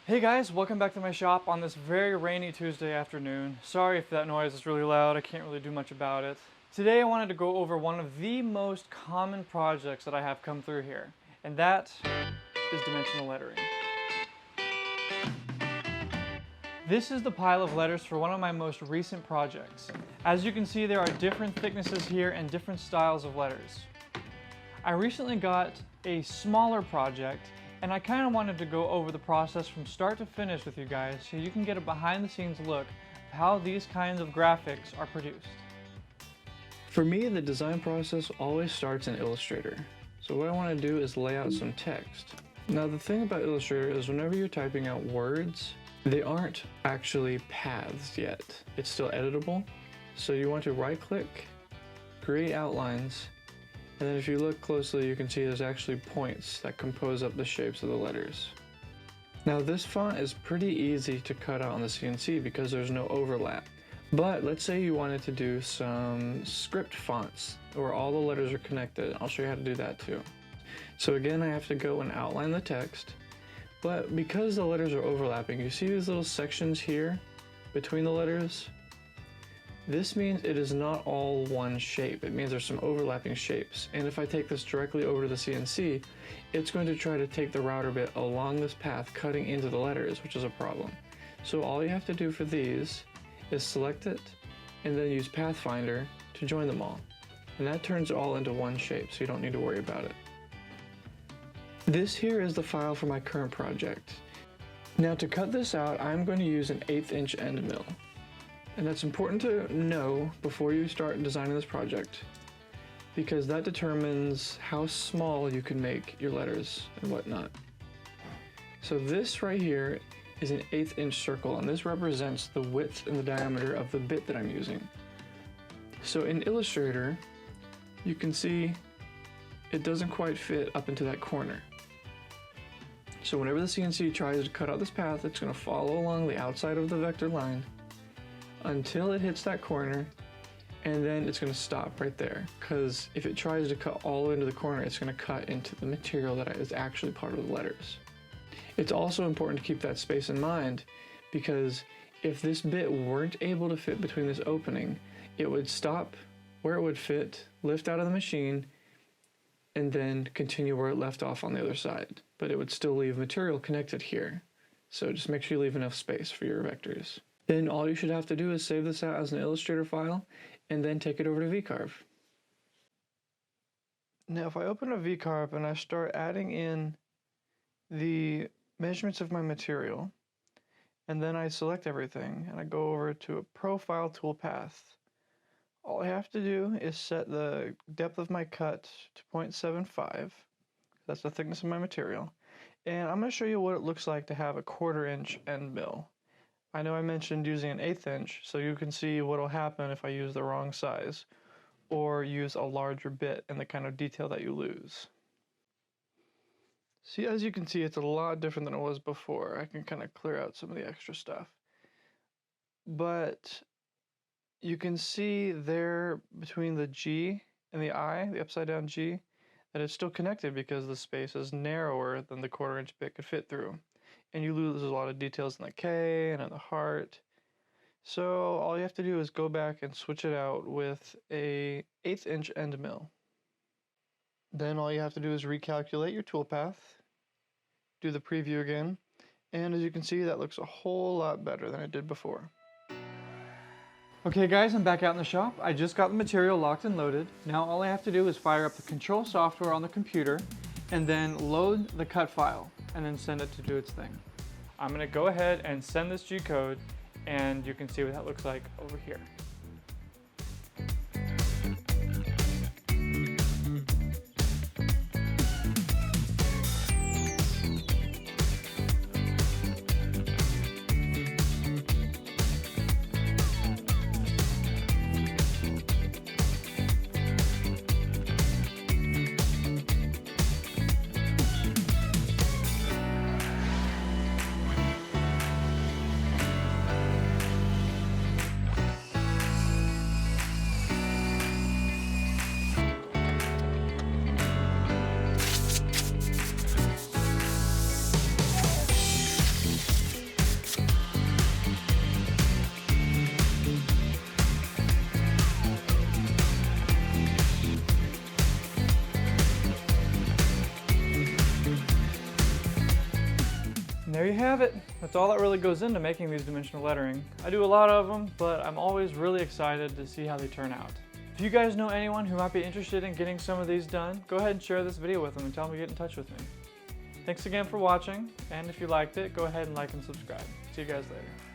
Hey guys, welcome back to my shop on this very rainy Tuesday afternoon. Sorry if that noise is really loud, I can't really do much about it. Today I wanted to go over one of the most common projects that I have come through here, and that is dimensional lettering. This is the pile of letters for one of my most recent projects. As you can see, there are different thicknesses here and different styles of letters. I recently got a smaller project, and I kind of wanted to go over the process from start to finish with you guys so you can get a behind the scenes look of how these kinds of graphics are produced. For me, the design process always starts in Illustrator. So what I want to do is lay out some text. Now the thing about Illustrator is whenever you're typing out words, they aren't actually paths yet. It's still editable. So you want to right click, create outlines, and then if you look closely, you can see there's actually points that compose up the shapes of the letters. Now this font is pretty easy to cut out on the CNC because there's no overlap. But let's say you wanted to do some script fonts where all the letters are connected. I'll show you how to do that too. So again, I have to go and outline the text. But because the letters are overlapping, you see these little sections here between the letters? This means it is not all one shape. It means there's some overlapping shapes. And if I take this directly over to the CNC, it's going to try to take the router bit along this path, cutting into the letters, which is a problem. So all you have to do for these is select it and then use Pathfinder to join them all. And that turns it all into one shape, so you don't need to worry about it. This here is the file for my current project. Now to cut this out, I'm going to use an 1/8 inch end mill. And that's important to know before you start designing this project, because that determines how small you can make your letters and whatnot. So this right here is an 1/8 inch circle, and this represents the width and the diameter of the bit that I'm using. So in Illustrator, you can see it doesn't quite fit up into that corner. So whenever the CNC tries to cut out this path, it's going to follow along the outside of the vector line until it hits that corner, and then it's going to stop right there, because if it tries to cut all the way into the corner, it's going to cut into the material that is actually part of the letters. It's also important to keep that space in mind, because if this bit weren't able to fit between this opening, it would stop where it would fit, lift out of the machine, and then continue where it left off on the other side. But it would still leave material connected here. So just make sure you leave enough space for your vectors. Then all you should have to do is save this out as an Illustrator file and then take it over to VCarve. Now if I open a VCarve and I start adding in the measurements of my material, and then I select everything and I go over to a profile toolpath, all I have to do is set the depth of my cut to 0.75. That's the thickness of my material. And I'm going to show you what it looks like to have a 1/4 inch end mill. I know I mentioned using an 1/8 inch, so you can see what will happen if I use the wrong size or use a larger bit and the kind of detail that you lose. See, as you can see, it's a lot different than it was before. I can kind of clear out some of the extra stuff. But you can see there between the G and the I, the upside down G, that it's still connected because the space is narrower than the 1/4 inch bit could fit through. And you lose a lot of details in the K and in the heart. So all you have to do is go back and switch it out with a 1/8 inch end mill. Then all you have to do is recalculate your toolpath, do the preview again, and as you can see, that looks a whole lot better than it did before. Okay guys, I'm back out in the shop. I just got the material locked and loaded. Now all I have to do is fire up the control software on the computer and then load the cut file and then send it to do its thing. I'm going to go ahead and send this G-code, and you can see what that looks like over here. you have it. That's all that really goes into making these dimensional lettering. I do a lot of them, but I'm always really excited to see how they turn out. If you guys know anyone who might be interested in getting some of these done, go ahead and share this video with them and tell them to get in touch with me. Thanks again for watching, and if you liked it, go ahead and like and subscribe. See you guys later.